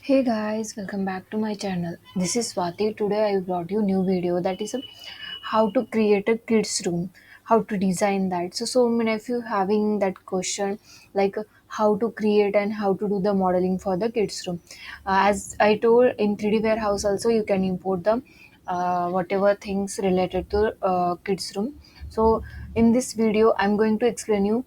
Hey guys, welcome back to my channel. This is Swati. Today I brought you new video that is how to create a kids room, how to design that. So many of you having that question like how to create and how to do the modeling for the kids room. As I told in 3D warehouse also you can import the whatever things related to kids room. So in this video I'm going to explain you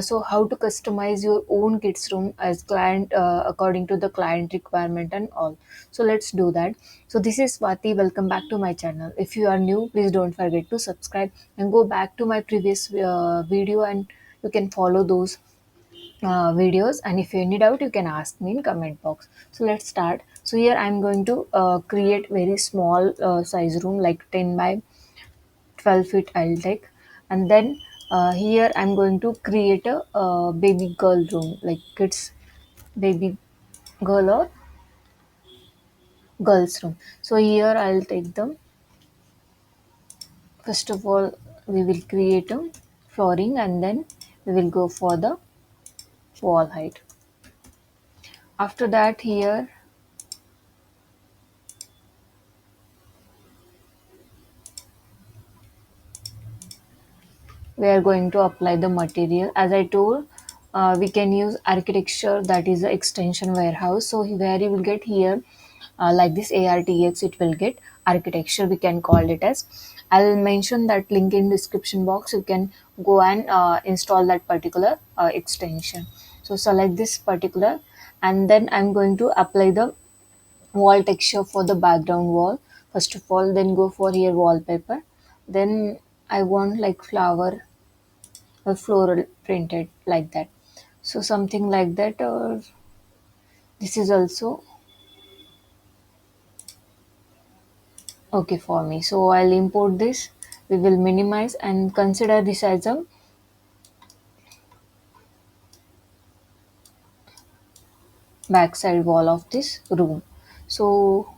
so how to customize your own kids room as client according to the client requirement and all. So let's do that. So this is Swati. Welcome back to my channel. If you are new, please don't forget to subscribe and go back to my previous video, and you can follow those videos. And if you any doubt, you can ask me in comment box. So let's start. So here I'm going to create very small size room like 10 by 12 feet I'll take. And then here I'm going to create a baby girl room like kids baby girl or girls room. So here I'll take them. First of all, we will create a flooring, and then we will go for the wall height. After that, here we are going to apply the material. As I told, we can use architecture, that is the extension warehouse. So where you will get here like this artx, it will get architecture, we can call it as. I'll mention that link in description box. You can go and install that particular extension. So select this particular, and then I'm going to apply the wall texture for the background wall first of all. Then go for here wallpaper. Then I want like flower or floral printed like that. So something like that, or this is also okay for me. So I'll import this. We will minimize and consider this as a backside wall of this room. So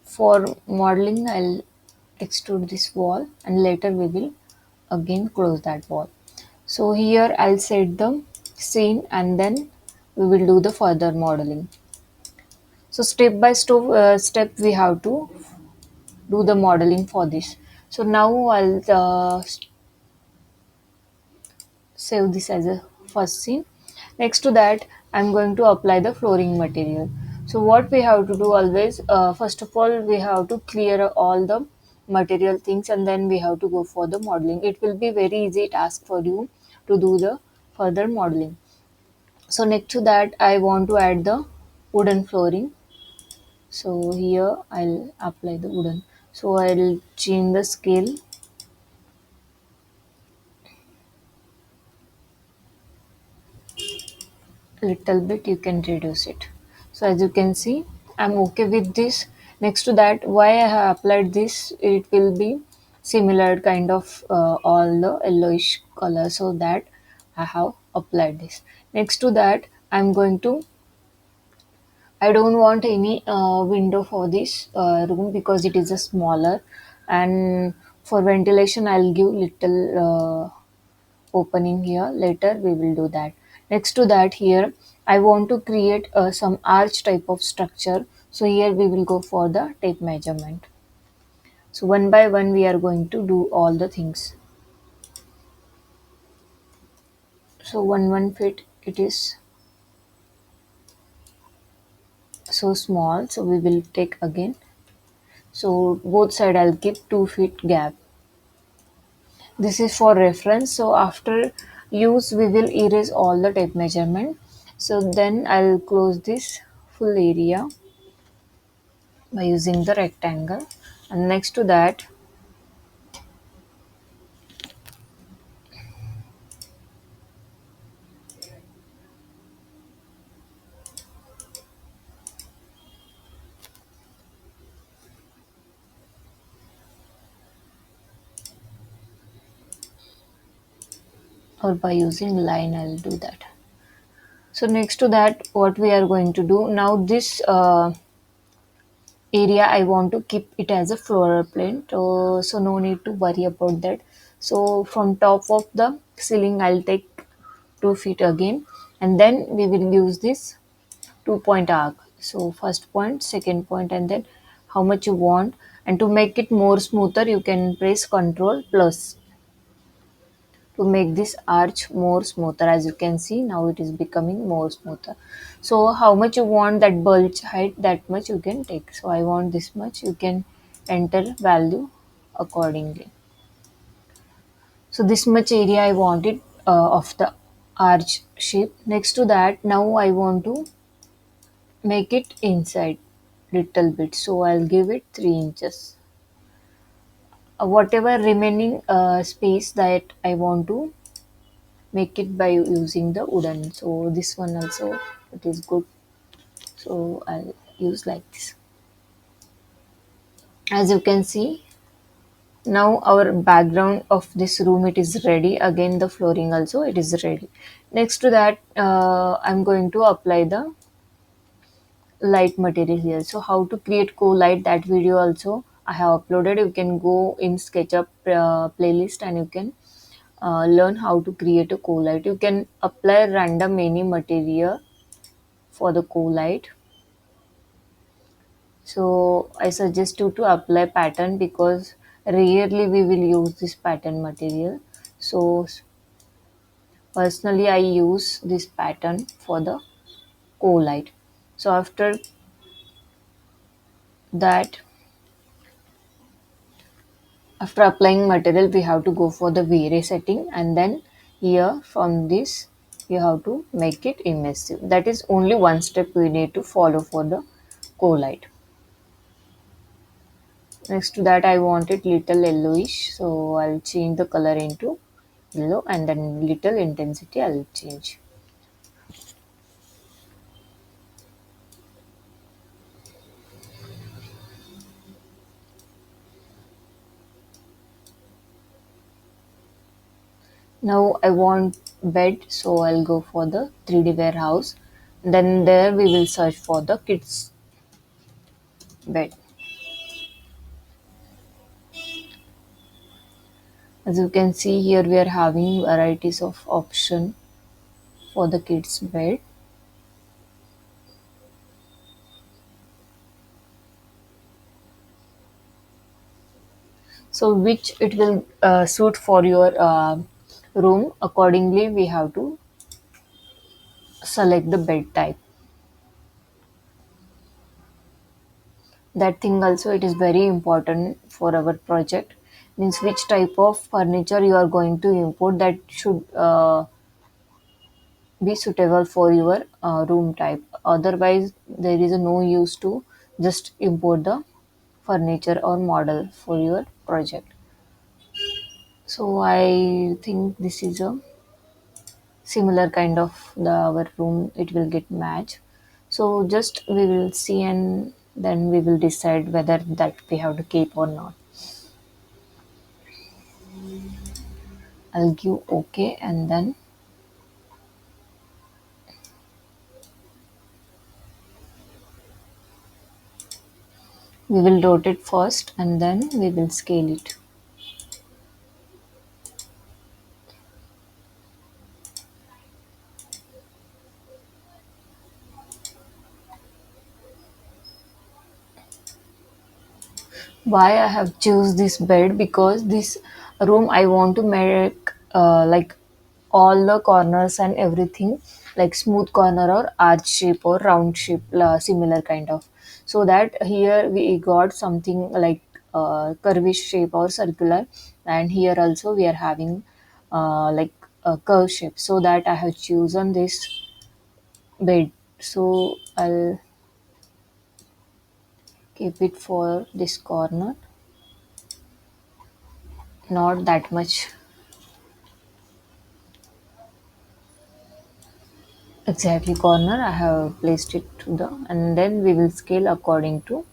for modeling, I'll extrude this wall, and later we will again close that wall. So here I'll set the scene, and then we will do the further modeling. So step by step we have to do the modeling for this. So now I'll save this as a first scene. Next to that, I'm going to apply the flooring material. So what we have to do always, first of all, we have to clear all the material things, and then we have to go for the modeling. It will be very easy task for you to do the further modeling. So next to that, I want to add the wooden flooring. So here I'll apply the wooden. So I'll change the scale little bit, you can reduce it. So as you can see, I'm okay with this. Next to that, why I have applied this, it will be similar kind of all the yellowish color, so that I have applied this. Next to that, I'm going to, I don't want any window for this room because it is a smaller, and for ventilation I'll give little opening here. Later we will do that. Next to that, here I want to create some arch type of structure. So here we will go for the tape measurement. So one by one we are going to do all the things. So 1 feet it is so small, so we will take again. So both side I'll keep 2 feet gap. This is for reference. So after use we will erase all the tape measurement. So then I'll close this full area by using the rectangle, and next to that or by using line I'll do that. So next to that, what we are going to do now, this area I want to keep it as a floral plane, so no need to worry about that. So from top of the ceiling I'll take 2 feet again, and then we will use this 2 point arc. So first point, second point, and then how much you want. And to make it more smoother, you can press Control plus to make this arch more smoother. As you can see, now it is becoming more smoother. So how much you want that bulge height, that much you can take. So I want this much. You can enter value accordingly. So this much area I wanted of the arch shape. Next to that, now I want to make it inside little bit. So I'll give it 3 inches. Whatever remaining space that I want to make it by using the wooden. So this one also it is good. So I'll use like this. As you can see, now our background of this room it is ready. Again the flooring also it is ready. Next to that, I'm going to apply the light material here. So how to create cool light, that video also I have uploaded. You can go in SketchUp playlist and you can learn how to create a cool light. You can apply random any material for the cool light. So I suggest you to apply pattern because rarely we will use this pattern material. So personally I use this pattern for the cool light. So after that, after applying material, we have to go for the V-ray setting, and then here from this you have to make it immersive. That is only one step we need to follow for the co-light. Next to that, I want it little yellowish, so I'll change the color into yellow, and then little intensity I'll change. Now I want bed, so I'll go for the 3D warehouse. Then there we will search for the kids bed. As you can see here, we are having varieties of option for the kids bed. So which it will suit for your room. Accordingly, we have to select the bed type. That thing also it is very important for our project. Means which type of furniture you are going to import, that should be suitable for your room type. Otherwise, there is no use to just import the furniture or model for your project. So I think this is a similar kind of the our room it will get match. So just we will see and then we will decide whether that we have to keep or not. I'll give okay, and then we will rotate first and then we will scale it. Why I have choose this bed, because this room I want to make like all the corners and everything like smooth corner or arch shape or round shape, similar kind of, so that here we got something like curvish shape or circular, and here also we are having like a curve shape, so that I have chosen this bed. So I'll keep it for this corner, not that much exactly corner. I have placed it to the, and then we will scale according to.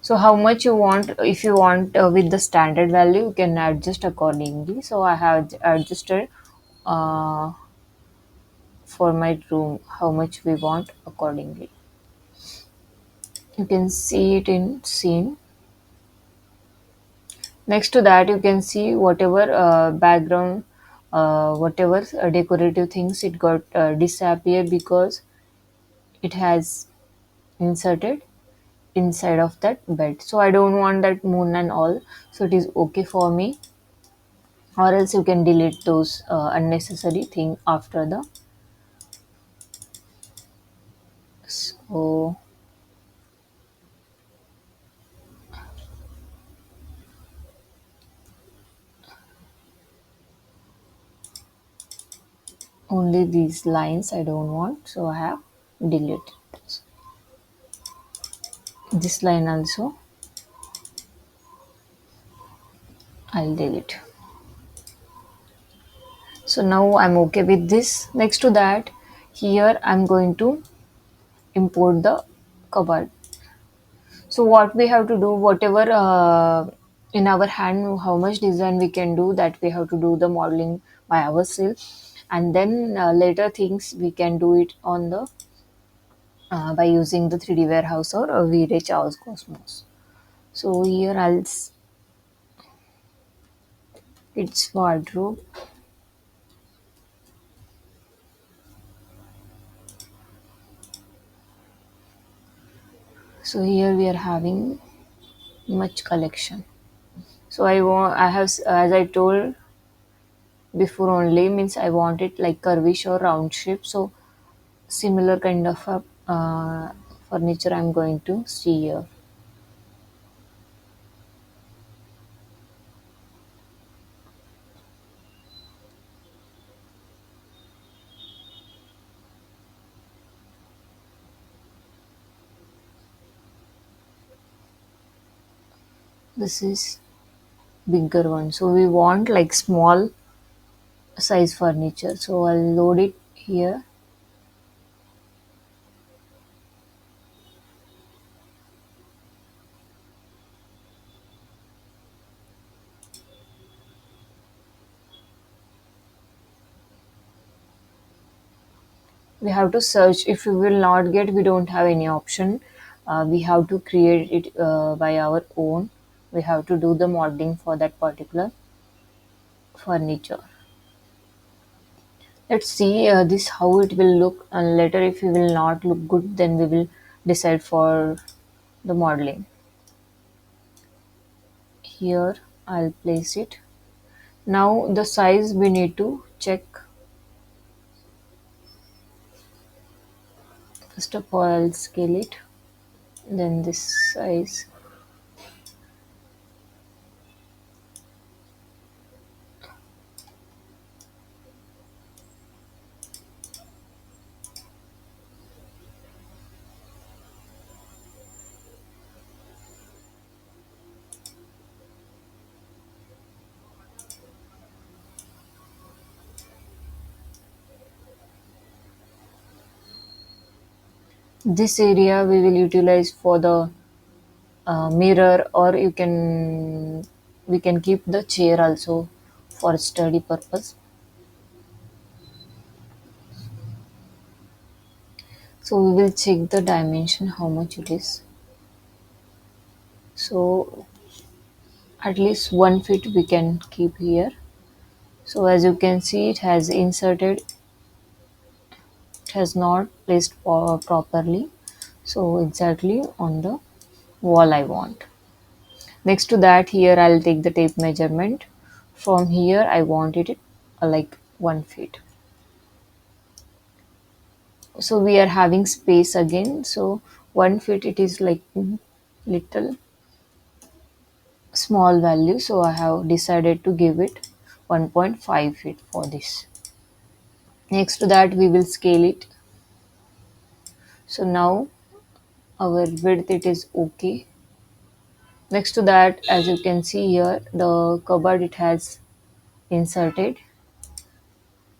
So how much you want, if you want with the standard value you can adjust accordingly. So I have adjusted uh, for my room how much we want accordingly. You can see it in scene. Next to that you can see whatever background, whatever decorative things it got disappear because it has inserted inside of that bed. So I don't want that moon and all, so it is okay for me. Or else you can delete those unnecessary thing after the. So only these lines I don't want, so I have deleted this line also. I'll delete. So now I'm okay with this. Next to that, here I'm going to import the cupboard. So what we have to do, whatever in our hand, how much design we can do, that we have to do the modeling by ourselves, and then later things we can do it on the by using the 3D warehouse or V-Ray Chaos Cosmos. So here it's wardrobe. So here we are having much collection. So I have, as I told before only, means I want it like curvish or round shape. So similar kind of a furniture I'm going to see here. This is bigger one. So we want like small size furniture. So I'll load it here. We have to search. If we will not get, we don't have any option. We have to create it by our own. We have to do the modeling for that particular furniture. Let's see this how it will look, and later if it will not look good, then we will decide for the modeling. Here I'll place it. Now the size we need to check. First of all, I'll scale it. Then this size. This area we will utilize for the mirror, or you can we can keep the chair also for study purpose. So we will check the dimension how much it is. So at least 1 feet we can keep here. So as you can see, it has inserted, it has not placed properly. So exactly on the wall I want. Next to that, here I'll take the tape measurement. From here I want it like 1 feet. So we are having space again. So 1 feet it is like little small value. So I have decided to give it 1.5 feet for this. Next to that, we will scale it. So now our width it is okay. Next to that, as you can see here, the cupboard it has inserted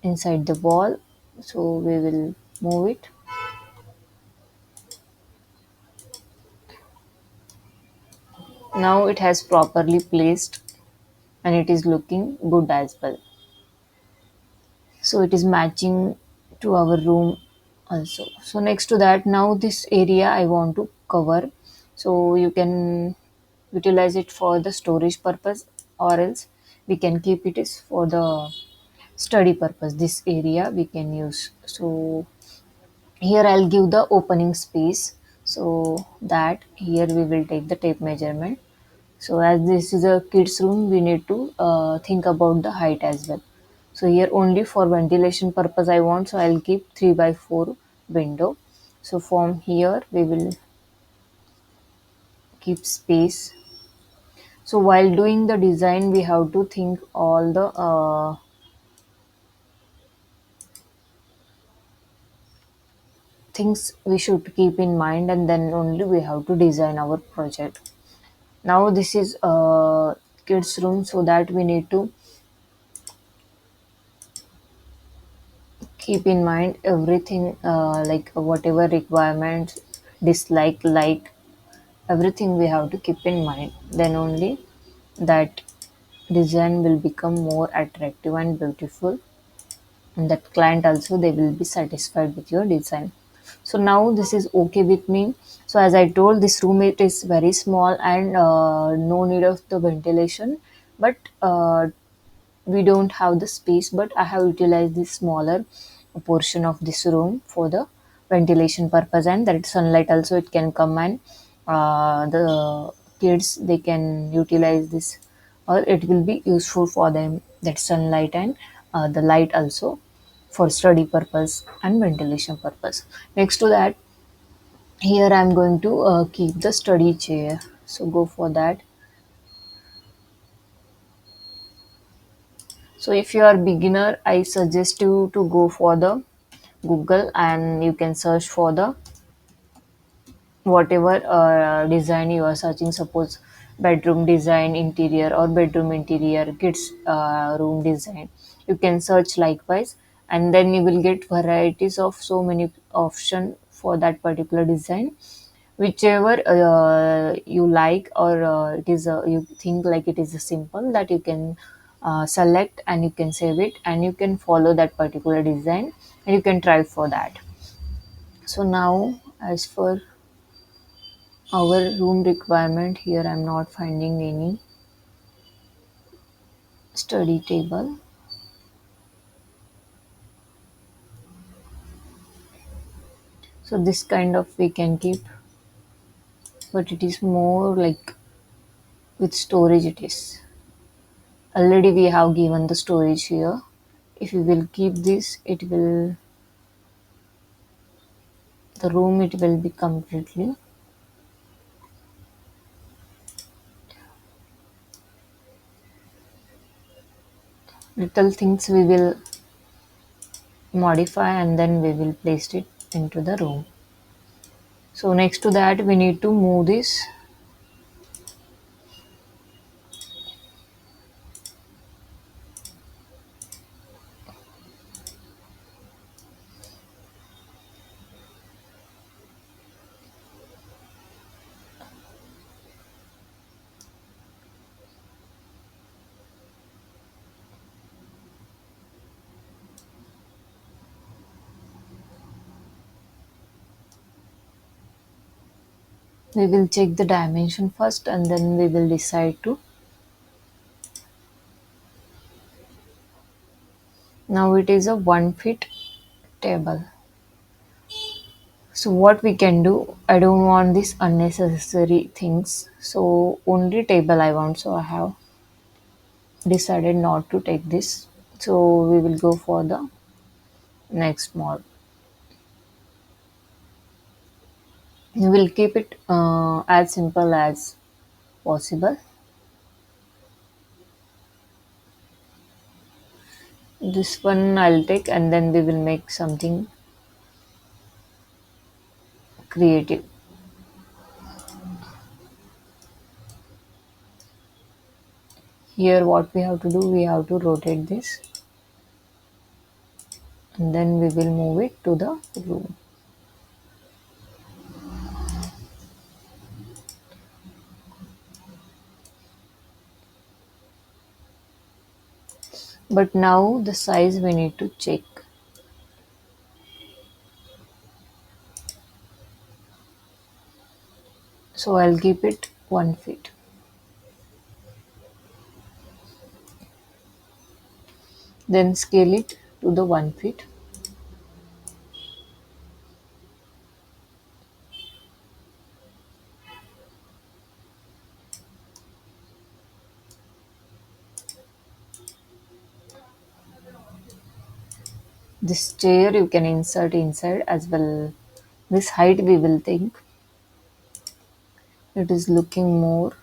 inside the wall. So we will move it. Now it has properly placed, and it is looking good as well. So it is matching to our room also. So next to that, now this area I want to cover. So you can utilize it for the storage purpose, or else we can keep it is for the study purpose. This area we can use. So here I'll give the opening space. So that here we will take the tape measurement. So as this is a kids room, we need to think about the height as well. So here only for ventilation purpose I want, so I'll keep 3 by 4 window. So from here we will keep space. So while doing the design, we have to think all the things we should keep in mind, and then only we have to design our project. Now this is a kids room, so that we need to keep in mind everything, like whatever requirements, dislike, like everything we have to keep in mind. Then only that design will become more attractive and beautiful, and that client also they will be satisfied with your design. So now this is okay with me. So as I told, this room it is very small, and no need of the ventilation, but we don't have the space, but I have utilized this smaller portion of this room for the ventilation purpose, and that sunlight also it can come, and the kids they can utilize this, or it will be useful for them, that sunlight and the light also, for study purpose and ventilation purpose. Next to that, here I'm going to keep the study chair. So go for that. So if you are beginner, I suggest you to go for the Google, and you can search for the whatever design you are searching. Suppose bedroom design interior, or bedroom interior kids room design. You can search likewise, and then you will get varieties of so many option for that particular design, whichever you like, or it is you think like it is a simple, that you can select, and you can save it, and you can follow that particular design, and you can try for that. So now as for our room requirement, here I'm not finding any study table. So this kind of we can keep, but it is more like with storage it is. Already we have given the storage here. If we will keep this, it will, the room it will be completely, little things we will modify, and then we will place it into the room. So next to that we need to move this. We will check the dimension first, and then we will decide to. Now it is a 1 feet table. So what we can do, I don't want these unnecessary things. So only table I want. So I have decided not to take this. So we will go for the next model. We will keep it as simple as possible. This one I'll take, and then we will make something creative. Here what we have to do, we have to rotate this, and then we will move it to the room. But now the size we need to check. So I'll keep it 1 feet. Then scale it to the 1 feet. This chair you can insert inside as well. This height we will think it is looking more.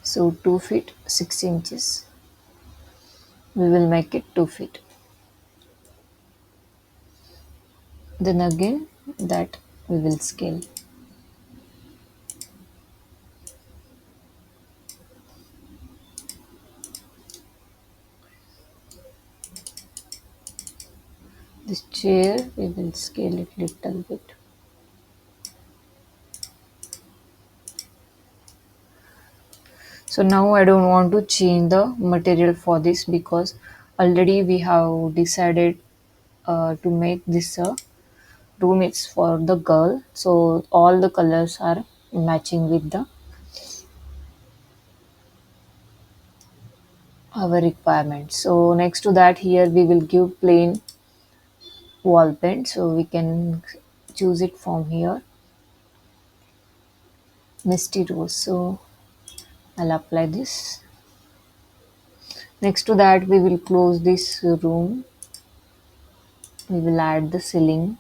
So 2 feet 6 inches. We will make it 2 feet. Then again that we will scale. This chair we will scale it little bit. So now I don't want to change the material for this because already we have decided to make this a room. It's for the girl, so all the colors are matching with the our requirements. So next to that, here we will give plain wall paint, so we can choose it from here, misty rose. So I'll apply this. Next to that, we will close this room. We will add the ceiling.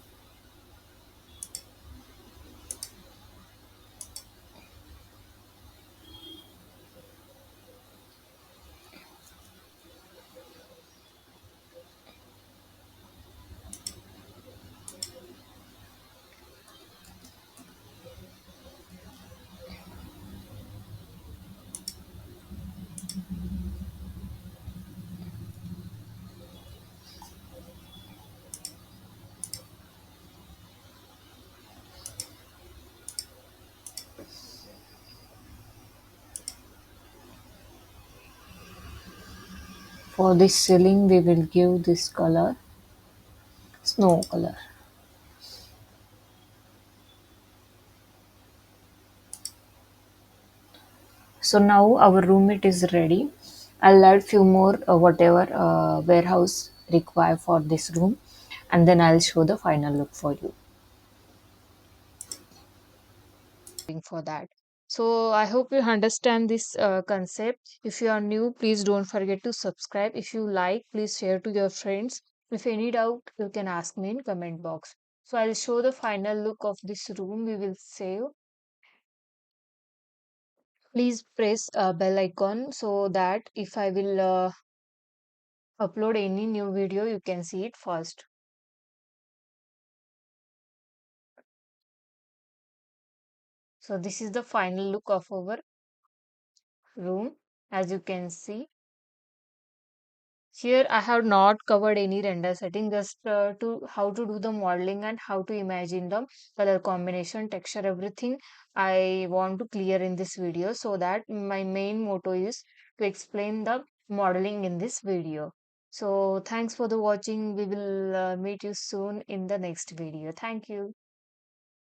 For this ceiling, we will give this color, snow color. So now our roommate is ready. I'll add few more whatever warehouse require for this room, and then I'll show the final look for you. For that. So I hope you understand this concept. If you are new, please don't forget to subscribe. If you like, please share to your friends. If any doubt, you can ask me in comment box. So I'll show the final look of this room. We will save. Please press bell icon so that if I will upload any new video, you can see it first. So this is the final look of our room. As you can see, here I have not covered any render setting, just to how to do the modeling and how to imagine the color combination, texture, everything I want to clear in this video, so that my main motto is to explain the modeling in this video. So thanks for the watching. We will meet you soon in the next video. Thank you.